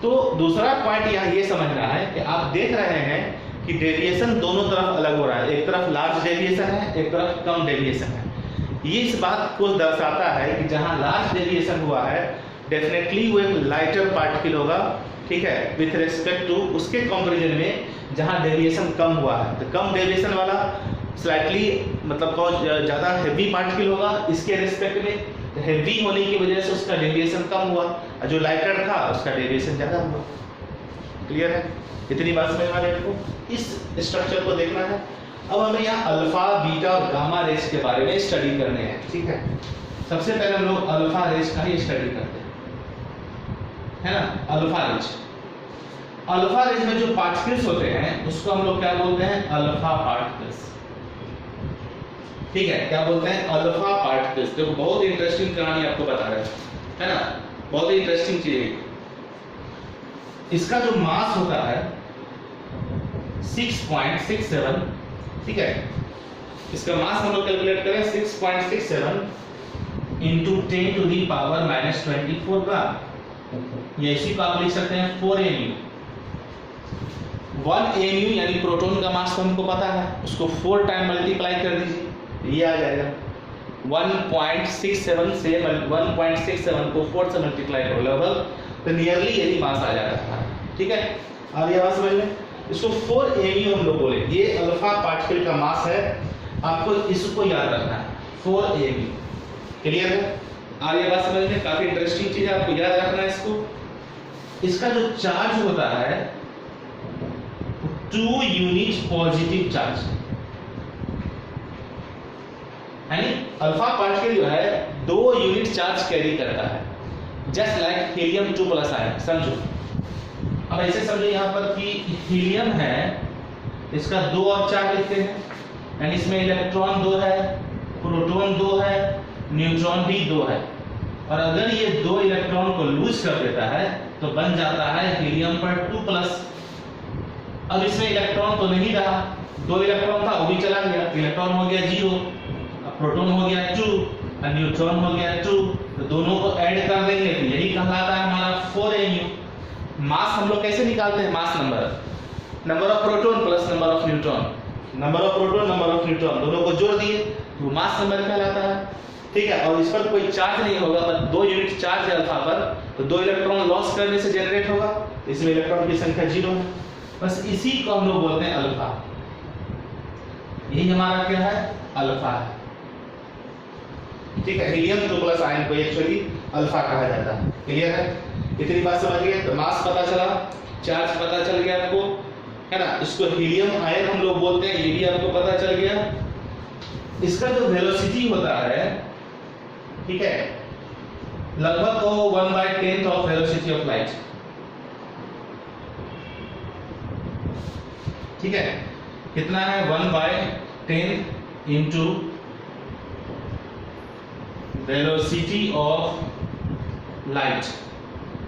तो दूसरा पॉइंट यहाँ ये समझना है कि आप देख रहे हैं कि डेविएशन दोनों तरफ अलग हो रहा है, एक तरफ लार्ज डेविएशन है, एक तरफ कम डेविएशन है। ये इस बात को दर्शाता है कि जहां लार्ज डेविएशन हुआ है डेफिनेटली वो एक लाइटर पार्टिकल होगा, ठीक है, विथ रिस्पेक्ट टू उसके कंपैरिजन में जहां डेविएशन कम हुआ है। तो कम डेविएशन वाला स्लाइटली मतलब ज़्यादा हैवी पार्टिकल होगा इसके रिस्पेक्ट में, हैवी होने की वजह से उसका डेविएशन कम हुआ, और जो लाइटर था उसका डेविएशन ज़्यादा हुआ। क्लियर है, इतनी बात समझ में आ रही है आपको। इस स्ट्रक्चर को देखना है। अब हमें यहाँ अल्फा बीटा और गामा रेज के बारे में स्टडी करने हैं, ठीक है। सबसे पहले हम लोग अल्फा रेज का ही स्टडी करते हैं, है ना। अल्फा रेज, अल्फा रेज में जो पार्टिकल्स होते हैं उसको हम लोग क्या बोलते हैं, अल्फा पार्टिकल्स, ठीक है। क्या बोलते हैं, अल्फा पार्टिकल्स। देखो बहुत इंटरेस्टिंग कहानी आपको बता रहे हैं, है ना, बहुत ही इंटरेस्टिंग चीज है। इसका जो मास होता है 6.67, ठीक है। इसका मास हम लोग कैलकुलेट करें 6.67 इंटू 10 टू दी पावर -24 ग्राम। ये इसी को आप लिख सकते हैं 4 mu। 1 mu यानी प्रोटॉन का मास तो हमको पता है, उसको 4 टाइम मल्टीप्लाई कर दीजिए, ये आ जाएगा 1.67 से 1.67 को 4 से मल्टीप्लाई करो लगभग, तो नियरली यही मास आ जाता है, ठीक है। अब ये बात समझ में, इसको 4 mu हम लोग बोले, ये अल्फा पार्टिकल का मास है, आपको इसको याद रखना है 4 mu। क्लियर है, और ये बात समझ में काफी इंटरेस्टिंग चीज है, आपको याद रखना है इसको। इसका जो चार्ज होता है 2 यूनिट पॉजिटिव चार्ज, यानी अल्फा पार्टिकल जो है 2 यूनिट चार्ज कैरी करता है, जस्ट लाइक हीलियम 2+ आयन। समझो, अब ऐसे समझो यहाँ पर कि हीलियम है, इसका 2 और 4 लिखते हैं, यानी इसमें इलेक्ट्रॉन 2 है, प्रोटॉन 2 है, न्यूट्रॉन भी 2 है। और अगर ये 2 इलेक्ट्रॉन को लूज कर देता है तो बन जाता है हीलियम पर 2+। अब इसमें इलेक्ट्रॉन तो नहीं रहा, 2 इलेक्ट्रॉन था वो भी चला गया, इलेक्ट्रॉन हो गया 0, प्रोटॉन हो गया 2 और न्यूट्रॉन हो गया 2, तो दोनों को ऐड कर देंगे तो यही कहलाता है हमारा 4 mu। मास हम लोग कैसे निकालते हैं, mass number of proton plus number of neutron, number of proton number of neutron दोनों को जोड़ दिए तो मास नंबर कहलाता है, ठीक है। और इस पर कोई चार्ज नहीं होगा, बस 2 यूनिट चार्ज है अल्फा पर, तो 2 इलेक्ट्रॉन लॉस करने से जनरेट होगा, इसमें इलेक्ट्रॉन की संख्या 0 है, बस इसी को हम लोग बोलते हैं अल्फा। यही हमारा क्या है, अल्फा है, ठीक है। हीलियम 2+ आयन को एक्चुअली अल्फा कहा जाता है। क्लियर है, इतनी बात समझ गए। तो मास पता चला, चार्ज पता चल गया आपको, है ना। इसको हीलियम आयन हम लोग बोलते हैं, ये भी आपको पता चल गया। इसका जो वेलोसिटी होता है, ठीक है, लगभग तो 1/10 ऑफ वेलोसिटी ऑफ लाइट, ठीक है। कितना है, 1/10 इंटू वेलोसिटी ऑफ लाइट।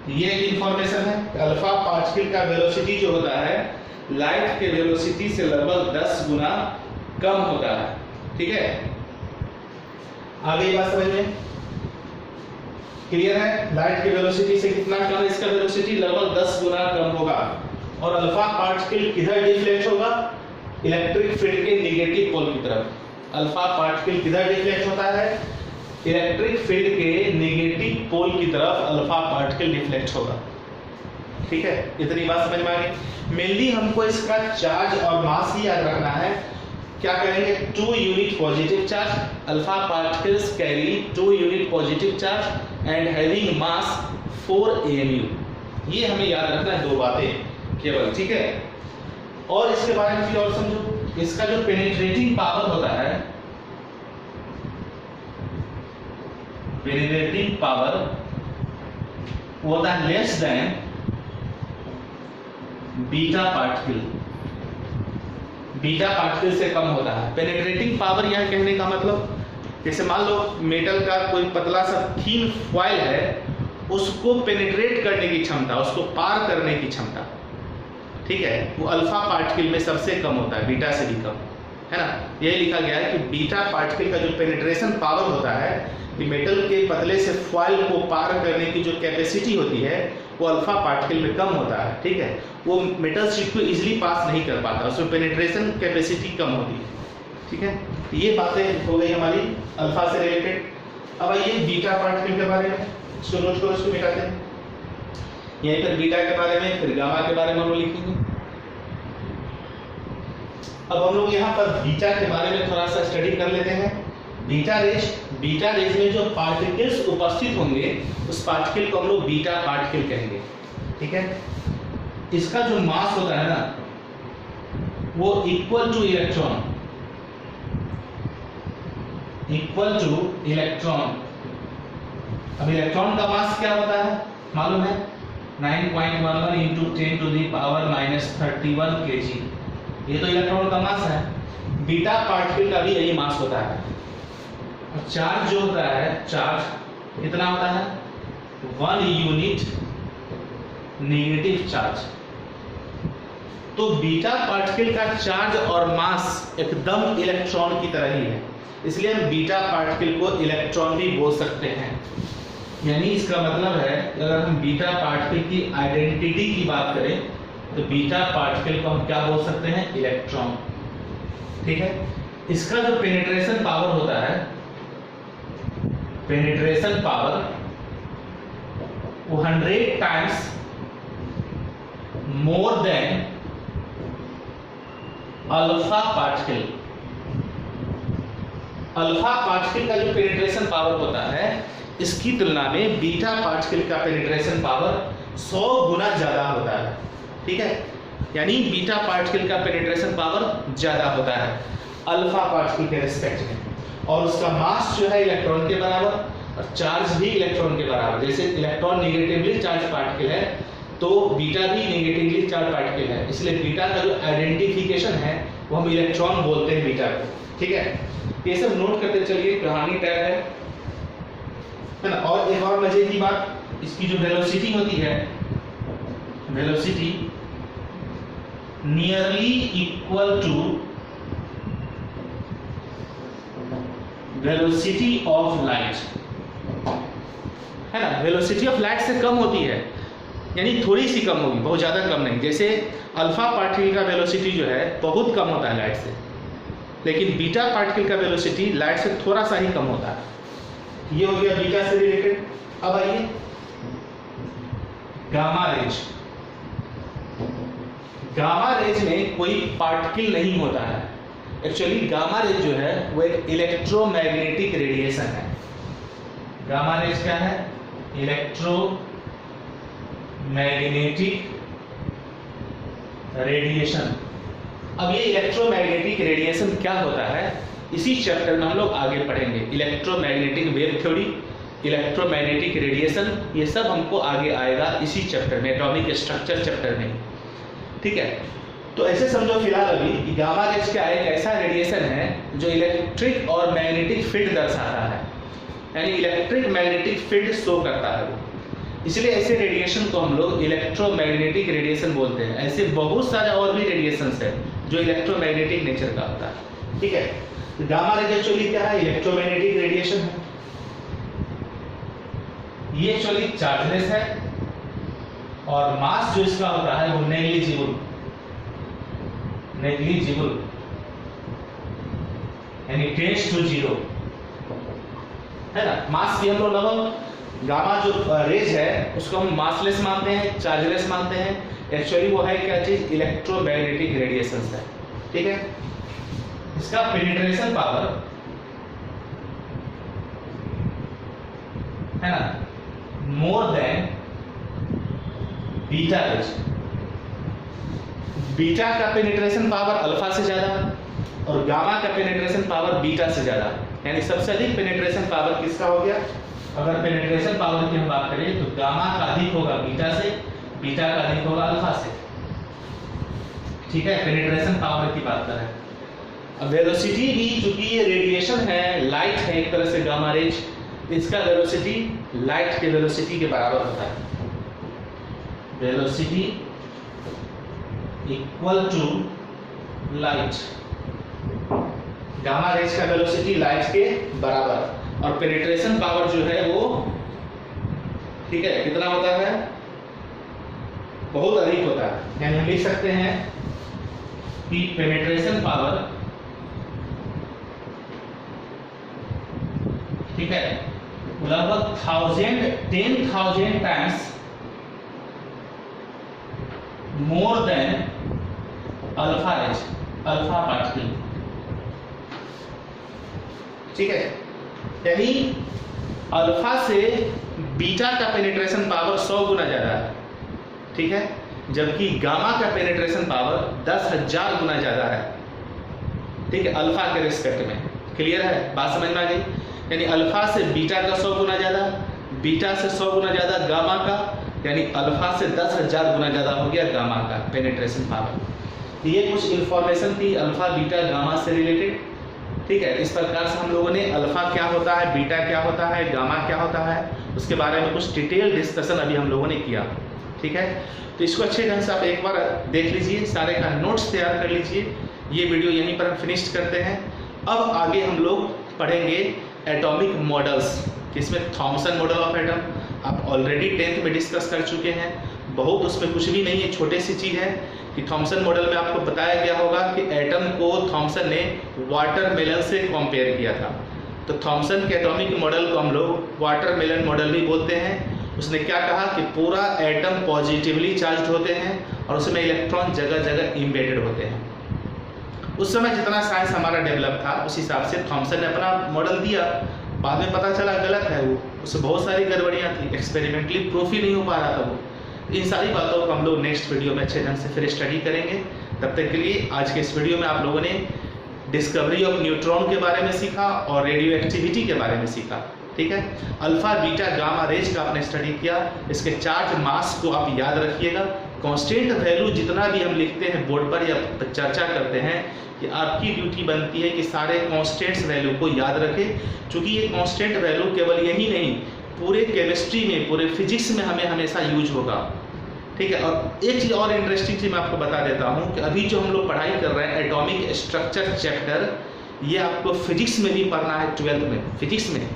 ये एक इंफॉर्मेशन है, अल्फा पार्टिकल का वेलोसिटी जो होता है लाइट के वेलोसिटी से लगभग 10 गुना कम होता है, ठीक है। आगे बात समझ में क्लियर है, लाइट की वेलोसिटी से कितना कम है इसका वेलोसिटी, लगभग 10 गुना कम होगा। और अल्फा पार्टिकल किधर डिफ्लेक्ट होगा, इलेक्ट्रिक फील्ड के नेगेटिव पोल की तरफ। अल्फा पार्टिकल किधर डिफ्लेक्ट होता है, इलेक्ट्रिक फील्ड के नेगेटिव पोल की तरफ अल्फा पार्टिकल डिफ्लेक्ट होगा, ठीक है। इतनी बात समझ में आ गई। मेनली हमको इसका चार्ज और मास ही याद रखना है। क्या करेंगे, 2 unit positive charge, alpha particles carry 2 unit positive charge and having mass 4 mu। ये हमें याद रखना है 2 बातें, केवल, ठीक है। और इसके बारे में भी और समझो, इसका जो पेनिट्रेटिंग पावर होता है, पेनिट्रेटिंग पावर वो होता है less than beta particle, beta particle से कम होता है। पेनिट्रेटिंग पावर यह कहने का मतलब, जैसे मान लो मेटल का कोई पतला सा थीन फॉइल है, उसको पेनिट्रेट करने की क्षमता, उसको पार करने की क्षमता, ठीक है, वो अल्फा पार्टिकल में सबसे कम होता है, बीटा से भी कम, है ना। यही लिखा गया है कि बीटा पार्टिकल का जो पेनिट्रेशन पावर होता है, कि मेटल के पतले से फॉइल को पार करने की जो कैपेसिटी होती है, वो अल्फा पार्टिकल में कम होता है, ठीक है। वो मेटल शीट को इजीली पास नहीं कर पाता, उसमें पेनिट्रेशन कैपेसिटी कम होती है, ठीक है। ये बातें हो गई हमारी अल्फा से रिलेटेड। अब आइए बीटा पार्टिकल के बारे में, इसको नोट करो, इसको मिटाते हैं। यहीं पर बीटा के बारे में, फिर गामा के बारे में हम लोग लिखेंगे। अब हम लोग यहाँ पर बीटा के बारे में थोड़ा सा स्टडी कर लेते हैं। बीटा रेज में जो पार्टिकल्स उपस्थित होंगे, उस पार्टिकल को हम लोग बीटा पार्टिकल कहेंगे, ठीक है। इसका जो मास होता है ना, वो equal to electron, equal to electron. अब इलेक्ट्रॉन का मास क्या होता है मालूम है, 9.11 into 10 to the power -31 kg, ये तो इलेक्ट्रॉन का मास है। बीटा पार्टिकल का भी यही मास होता है। चार्ज जो होता है, चार्ज कितना होता है, 1 यूनिट नेगेटिव चार्ज। तो बीटा पार्टिकल का चार्ज और मास एकदम इलेक्ट्रॉन की तरह ही है, इसलिए हम बीटा पार्टिकल को इलेक्ट्रॉन भी बोल सकते हैं। यानी इसका मतलब है, अगर हम बीटा पार्टिकल की आइडेंटिटी की बात करें, तो बीटा पार्टिकल को हम क्या बोल सकते हैं, इलेक्ट्रॉन, ठीक है। इसका जो पेनिट्रेशन पावर होता है, पेनिट्रेशन पावर वो 100 times more than alpha particle. Alpha particle का जो पेनिट्रेशन पावर होता है, इसकी तुलना में बीटा पार्टिकल का पेनिट्रेशन पावर 100 गुना ज्यादा होता है, ठीक है। यानी बीटा पार्टिकल का पेनिट्रेशन पावर ज्यादा होता है अल्फा पार्टिकल के रिस्पेक्ट में, और उसका मास जो है इलेक्ट्रॉन के बराबर, और चार्ज भी इलेक्ट्रॉन के बराबर। जैसे इलेक्ट्रॉन नेगेटिवली चार्ज पार्टिकल है, तो बीटा भी नेगेटिवली चार्ज पार्टिकल है, इसलिए बीटा का जो आइडेंटिफिकेशन है वो हम इलेक्ट्रॉन बोलते हैं बीटा को, ठीक है। ये सब नोट करते चलिए, कहानी टाइप है ना। और एक और मजे की बात, इसकी जो वेलोसिटी होती है, velocity nearly equal to velocity of light, है ना। वेलोसिटी ऑफ लाइट से कम होती है, यानी थोड़ी सी कम होगी, बहुत ज्यादा कम नहीं। जैसे अल्फा पार्टिकल का वेलोसिटी जो है बहुत कम होता है लाइट से, लेकिन बीटा पार्टिकल का वेलोसिटी लाइट से थोड़ा सा ही कम होता है। ये हो गया बीटा से रिलेटेड। अब आइए गामा रेज। गामा रेज में कोई पार्टिकल नहीं होता है। एक्चुअली गामा रेज जो है वो एक इलेक्ट्रोमैग्नेटिक रेडिएशन है। गामा रेज क्या है, इलेक्ट्रोमैग्नेटिक रेडिएशन। अब ये इलेक्ट्रोमैग्नेटिक रेडिएशन क्या होता है, इसी चैप्टर में हम लोग आगे पढ़ेंगे। Electromagnetic wave theory, electromagnetic radiation, ये सब हमको आगे आएगा इसी चैप्टर में, एटॉमिक स्ट्रक्चर चैप्टर में, ठीक है। तो ऐसे समझो फिलहाल अभी कि गामा रेज क्या एक ऐसा रेडिएशन है जो इलेक्ट्रिक और मैग्नेटिक फील्ड दर्शाता है, यानी इलेक्ट्रिक मैग्नेटिक फील्ड शो करता है वो, इसलिए ऐसे रेडिएशन को हम लोग इलेक्ट्रोमैग्नेटिक रेडिएशन बोलते हैं। ऐसे बहुत सारे और भी रेडिएशंस है जो इलेक्ट्रोमैग्नेटिक नेचर का होता है, ठीक है। तो गामा रेज एक्चुअली क्या है, इलेक्ट्रोमैग्नेटिक रेडिएशन है। ये एक्चुअली चार्जलेस है, और मास जो इसका होता है वो नेग्लिजिबल, नेग्लिजिबल यानी टेंड्स टू 0, है ना। मास भी हम लोग लगभग गामा जो रेज है उसको हम मासलेस मानते हैं, चार्जलेस मानते हैं। एक्चुअली वो है क्या चीज, इलेक्ट्रोमैग्नेटिक रेडिएशंस है, ठीक है। इसका पेनिट्रेशन पावर है ना more than beta raise, beta का पेनिट्रेशन पावर अल्फा से ज़्यादा और गामा का पेनिट्रेशन पावर बीटा से ज़्यादा, यानी सबसे अधिक पेनिट्रेशन पावर किसका हो गया? अगर पेनिट्रेशन पावर की हम बात करें तो गामा का अधिक होगा बीटा से, बीटा का अधिक होगा अल्फा से। ठीक है, पेनिट्रेशन पावर की बात करें। अब वेलोसिटी भी, चूंकि ये रेडिएशन है, लाइट है एक तरह से गामा रेज, इसका वेलोसिटी लाइट के वेलोसिटी के बराबर होता है। Velocity equal to light, gamma rays का वेलोसिटी लाइट के बराबर, और पेनिट्रेशन पावर जो है वो, ठीक है, कितना होता है? बहुत अधिक होता है। यानी हम लिख सकते हैं कि पेनिट्रेशन पावर, ठीक है, लगभग 10,000 times more than alpha rays, alpha particle. ठीक है, यानी अल्फा से बीटा का पेनिट्रेशन पावर 100 गुना ज्यादा है। ठीक है, जबकि गामा का पेनिट्रेशन पावर 10,000 गुना ज्यादा है। ठीक है, अल्फा के रिस्पेक्ट में। क्लियर है, बात समझ में आ गई? यानी अल्फा से बीटा का 100 गुना ज्यादा, बीटा से 100 गुना ज्यादा गामा का, यानी अल्फा से 10,000 गुना ज्यादा हो गया गामा का पेनिट्रेशन पावर। ये कुछ इंफॉर्मेशन थी अल्फा बीटा गामा से रिलेटेड। ठीक है, इस प्रकार से हम लोगों ने अल्फा क्या होता है, बीटा क्या होता है, गामा क्या होता है, उसके बारे में कुछ डिटेल डिस्कशन अभी हम लोगों ने किया। ठीक है, तो इसको अच्छे ढंग से आप एक बार देख लीजिए, सारे का नोट्स तैयार कर लीजिए। ये वीडियो यहीं पर हम फिनिश करते हैं। अब आगे हम लोग पढ़ेंगे एटॉमिक मॉडल्स, जिसमें थॉमसन मॉडल ऑफ एटम आप ऑलरेडी 10th में डिस्कस कर चुके हैं। बहुत उसमें कुछ भी नहीं है, छोटी सी चीज़ है कि थॉमसन मॉडल में आपको बताया गया होगा कि एटम को थॉमसन ने वाटरमेलन से कंपेयर किया था। तो थॉमसन के एटॉमिक मॉडल को हम लोग वाटरमेलन मॉडल भी बोलते हैं। उसने क्या कहा कि पूरा एटम पॉजिटिवली चार्ज होते हैं और उसमें इलेक्ट्रॉन जगह जगह इम्बेडेड होते हैं। उस समय जितना साइंस हमारा डेवलप था उस हिसाब से थॉमसन ने अपना मॉडल दिया। बाद में पता चला गलत है वो, उससे बहुत सारी गड़बड़ियाँ थी, एक्सपेरिमेंटली प्रूफ ही नहीं हो पा रहा था वो। इन सारी बातों को हम लोग नेक्स्ट वीडियो में अच्छे ढंग से फिर स्टडी करेंगे। तब तक के लिए आज के इस वीडियो में आप लोगों ने डिस्कवरी ऑफ न्यूट्रॉन के बारे में सीखा और रेडियो एक्टिविटी के बारे में सीखा। ठीक है, अल्फा बीटा गामा रेज का आपने स्टडी किया। इसके चार्ज मास को आप याद रखिएगा। कांस्टेंट वैल्यू जितना भी हम लिखते हैं बोर्ड पर या चर्चा करते हैं कि आपकी ड्यूटी बनती है कि सारे कांस्टेंट्स वैल्यू को याद रखें, क्योंकि ये कांस्टेंट वैल्यू केवल यही नहीं, पूरे केमिस्ट्री में, पूरे फिजिक्स में हमें हमेशा यूज होगा। ठीक है, और एक चीज़ और इंटरेस्टिंग चीज़ मैं आपको बता देता हूँ कि अभी जो हम लोग पढ़ाई कर रहे हैं एटॉमिक स्ट्रक्चर चैप्टर, ये आपको फिजिक्स में भी पढ़ना है 12th में। फिजिक्स में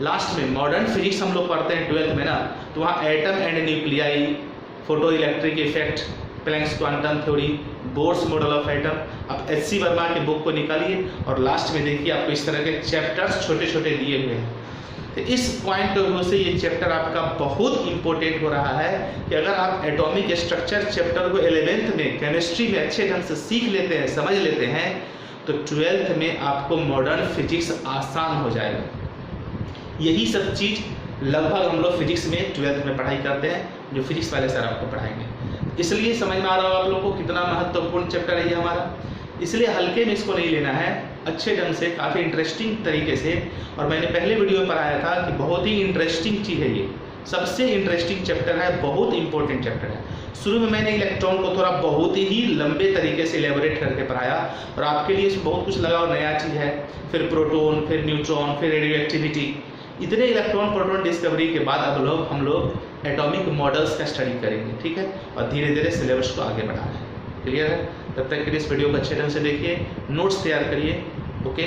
लास्ट में मॉडर्न फिजिक्स हम लोग पढ़ते हैं 12th में ना, तो वहाँ atom and nuclei, photo electric effect, Planck's quantum theory, Bohr's model of atom, आप एच.सी. वर्मा के बुक को निकालिए और लास्ट में देखिए आपको इस तरह के चैप्टर्स छोटे छोटे दिए हुए हैं। तो इस पॉइंट ऑफ व्यू से ये चैप्टर आपका बहुत इंपॉर्टेंट हो रहा है कि अगर आप एटॉमिक स्ट्रक्चर चैप्टर को 11th में केमिस्ट्री में अच्छे ढंग से सीख लेते हैं, समझ लेते हैं, तो 12th में आपको मॉडर्न फिजिक्स आसान हो जाएगा। यही सब चीज़ लगभग हम लोग फिजिक्स में 12th में पढ़ाई करते हैं, जो फिजिक्स वाले सर आपको पढ़ाएंगे। इसलिए समझ में आ रहा होगा आप लोगों को कितना महत्वपूर्ण चैप्टर है ये हमारा। इसलिए हल्के में इसको नहीं लेना है, अच्छे ढंग से, काफ़ी इंटरेस्टिंग तरीके से। और मैंने पहले वीडियो में पढ़ाया था कि बहुत ही इंटरेस्टिंग चीज़ है ये, सबसे इंटरेस्टिंग चैप्टर है, बहुत इंपॉर्टेंट चैप्टर है। शुरू में मैंने इलेक्ट्रॉन को थोड़ा बहुत ही लंबे तरीके से एलेबोरेट करके पढ़ाया और आपके लिए इसमें बहुत कुछ लगा और नया चीज़ है। फिर प्रोटॉन, फिर न्यूट्रॉन, फिर रेडियो एक्टिविटी, इतने इलेक्ट्रॉन प्रोटॉन डिस्कवरी के बाद अब हम लोग एटॉमिक मॉडल्स का स्टडी करेंगे। ठीक है, और धीरे धीरे सिलेबस को आगे बढ़ा रहे हैं। क्लियर है? तब तक के लिए इस वीडियो को अच्छे ढंग से देखिए, नोट्स तैयार करिए। ओके।